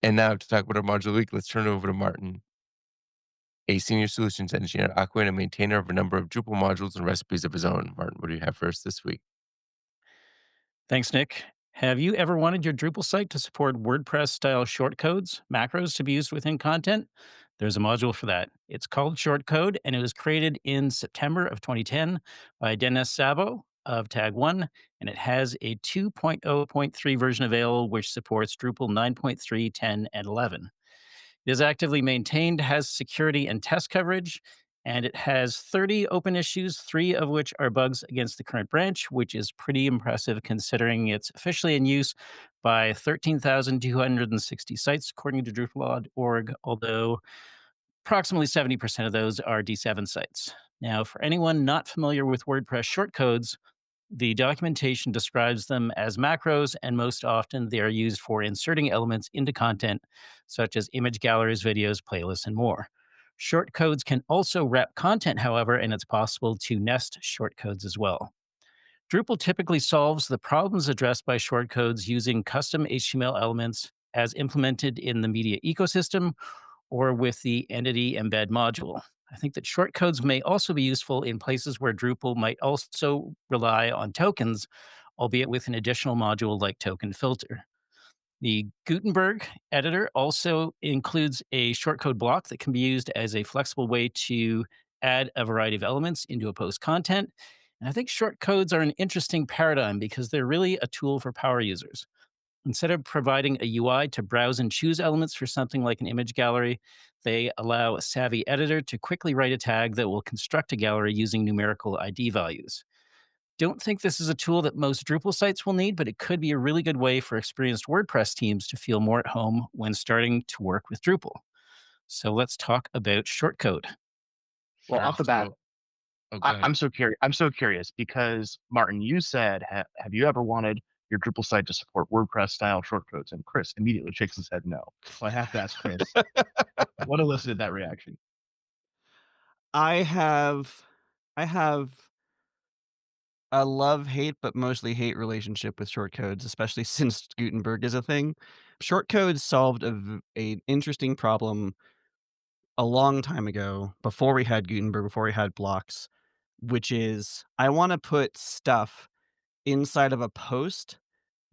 And now to talk about our module of the week, let's turn it over to Martin, a senior solutions engineer at Aqua and a maintainer of a number of Drupal modules and recipes of his own. Martin, what do you have for us this week? Thanks, Nick. Have you ever wanted your Drupal site to support WordPress-style shortcodes, macros to be used within content? There's a module for that. It's called Shortcode, and it was created in September of 2010 by Dennis Sabo of Tag One, and it has a 2.0.3 version available, which supports Drupal 9.3, 10, and 11. It is actively maintained, has security and test coverage, and it has 30 open issues, three of which are bugs against the current branch, which is pretty impressive considering it's officially in use by 13,260 sites, according to Drupal.org, although approximately 70% of those are D7 sites. Now, for anyone not familiar with WordPress shortcodes, the documentation describes them as macros, and most often they are used for inserting elements into content, such as image galleries, videos, playlists, and more. Shortcodes can also wrap content, however, and it's possible to nest shortcodes as well. Drupal typically solves the problems addressed by shortcodes using custom HTML elements as implemented in the media ecosystem or with the entity embed module. I think that shortcodes may also be useful in places where Drupal might also rely on tokens, albeit with an additional module like token filter. The Gutenberg editor also includes a shortcode block that can be used as a flexible way to add a variety of elements into a post content. And I think shortcodes are an interesting paradigm because they're really a tool for power users. Instead of providing a UI to browse and choose elements for something like an image gallery, they allow a savvy editor to quickly write a tag that will construct a gallery using numerical ID values. Don't think this is a tool that most Drupal sites will need, but it could be a really good way for experienced WordPress teams to feel more at home when starting to work with Drupal. So let's talk about shortcode. Well, Sure. off the bat, Go ahead. I'm so curious. I'm so curious because Martin, you said, have you ever wanted your Drupal site to support WordPress style shortcodes? And Chris immediately shakes his head no. So I have to ask Chris, what elicited that reaction? I have a love-hate, but mostly hate relationship with shortcodes, especially since Gutenberg is a thing. Shortcodes solved an interesting problem a long time ago, before we had Gutenberg, before we had blocks, which is I wanna put stuff inside of a post,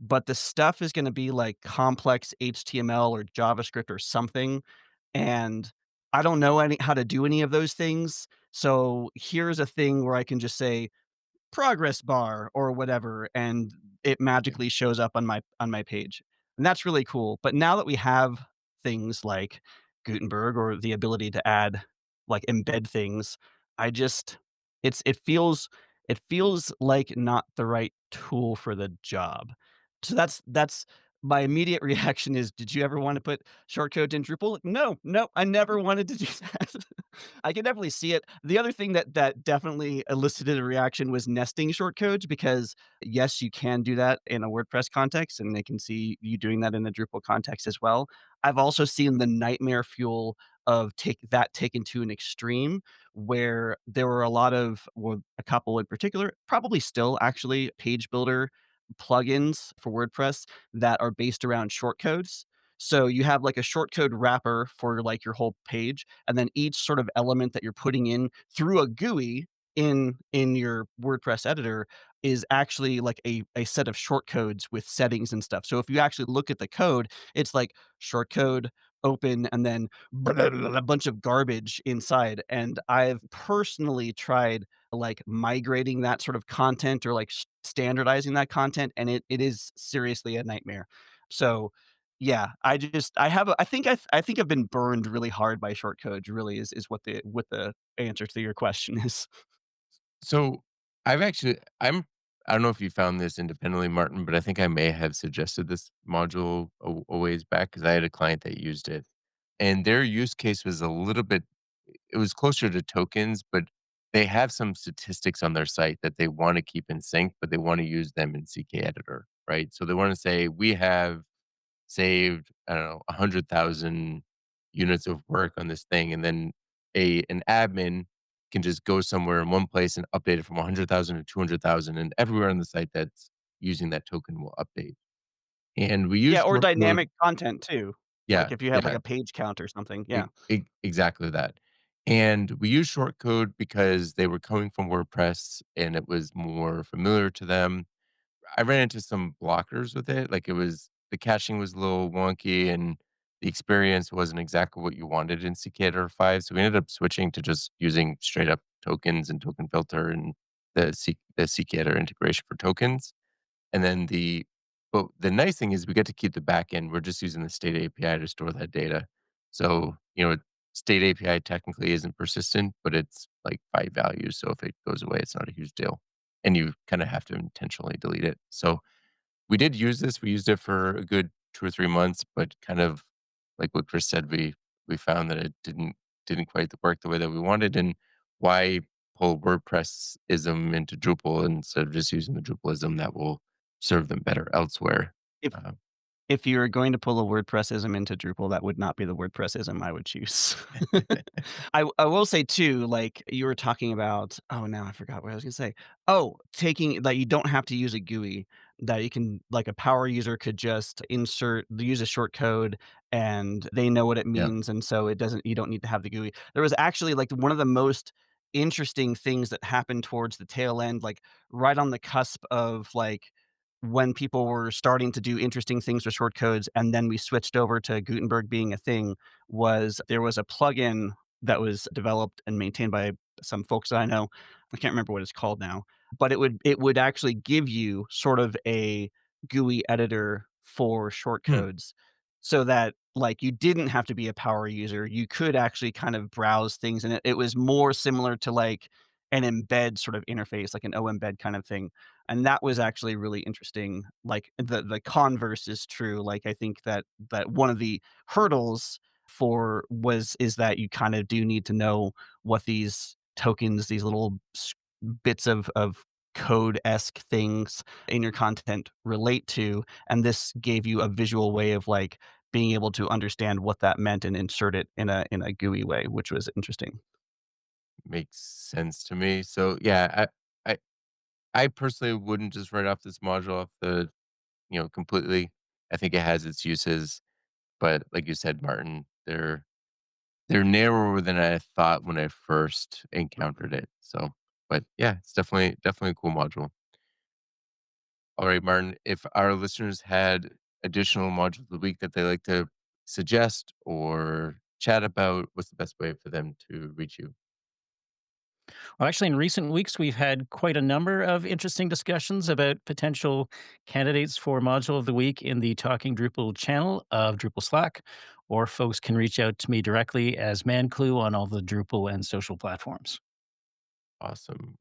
but the stuff is gonna be, like, complex HTML or JavaScript or something, and I don't know how to do any of those things, so here's a thing where I can just say progress bar or whatever, and it magically shows up on my page. And that's really cool. But now that we have things like Gutenberg or the ability to add like embed things, I just it feels like not the right tool for the job. So that's my immediate reaction is, did you ever want to put shortcode in Drupal? No, no, I never wanted to do that. I can definitely see it. The other thing that definitely elicited a reaction was nesting shortcodes because, yes, you can do that in a WordPress context, and they can see you doing that in a Drupal context as well. I've also seen the nightmare fuel of taken to an extreme where there were a lot of well, a couple in particular, probably still actually page builder plugins for WordPress that are based around shortcodes. So you have like a shortcode wrapper for like your whole page, and then each sort of element that you're putting in through a GUI in your WordPress editor is actually like a set of shortcodes with settings and stuff. So if you actually look at the code, it's like shortcode open and then a bunch of garbage inside. And I've personally tried like migrating that sort of content or like standardizing that content, and it is seriously a nightmare. So yeah, I think I've been burned really hard by shortcodes, really is what the answer to your question is. So I don't know if you found this independently, Martin, but I think I may have suggested this module a ways back because I had a client that used it. And their use case was a little bit it was closer to tokens, but they have some statistics on their site that they want to keep in sync, but they want to use them in CK editor, right? So they want to say we have saved, I don't know, 100,000 units of work on this thing. And then an admin can just go somewhere in one place and update it from 100,000 to 200,000. And everywhere on the site that's using that token will update. And we Yeah, use or shortcode. dynamic content too. Like, Yeah, if you have, like, yeah. a page count or something, E yeah. exactly that. And we use Shortcode because they were coming from WordPress and it was more familiar to them. I ran into some blockers with it, like, it was the caching was a little wonky and the experience wasn't exactly what you wanted in Cicada 5, so we ended up switching to just using straight up tokens and token filter and the Cicada integration for tokens. And then the nice thing is we get to keep the back end. We're just using the state API to store that data. So, state API technically isn't persistent, but it's like 5 values. So if it goes away, it's not a huge deal. And you kind of have to intentionally delete it. So we did use this. We used it for a good 2 or 3 months, but kind of like what Chris said, we found that it didn't quite work the way that we wanted. And why pull WordPress-ism into Drupal instead of just using the Drupal-ism that will serve them better elsewhere? If Uh, if you're going to pull a WordPress-ism into Drupal, that would not be the WordPress-ism I would choose. I will say too, like, you were talking about now I forgot what I was gonna say. Oh, taking that you don't have to use a GUI, that you can like, a power user could just use a short code, and they know what it yeah. means, and so it doesn't you don't need to have the GUI. There was actually, like, one of the most interesting things that happened towards the tail end, like, right on the cusp of, like, when people were starting to do interesting things with short codes, and then we switched over to Gutenberg being a thing, was there was a plugin that was developed and maintained by some folks that I know. I can't remember what it's called now, but it would actually give you sort of a GUI editor for short Hmm, codes so that, like, you didn't have to be a power user. You could actually kind of browse things, and it was more similar to, like, an embed sort of interface, like an embed kind of thing, and that was actually really interesting. Like, the converse is true. Like, I think that one of the hurdles for was is that you kind of do need to know what these tokens, these little bits of code-esque things in your content relate to, and this gave you a visual way of, like, being able to understand what that meant and insert it in a GUI way, which was interesting. makes sense to me. So yeah, I personally wouldn't just write off this module off completely. I think it has its uses, but like you said, Martin, they're narrower than I thought when I first encountered it. So, but yeah, it's definitely a cool module. All right, Martin, if our listeners had additional modules of the week that they like to suggest or chat about, what's the best way for them to reach you? Well, actually, in recent weeks, we've had quite a number of interesting discussions about potential candidates for Module of the Week in the Talking Drupal channel of Drupal Slack, or folks can reach out to me directly as ManClue on all the Drupal and social platforms. Awesome.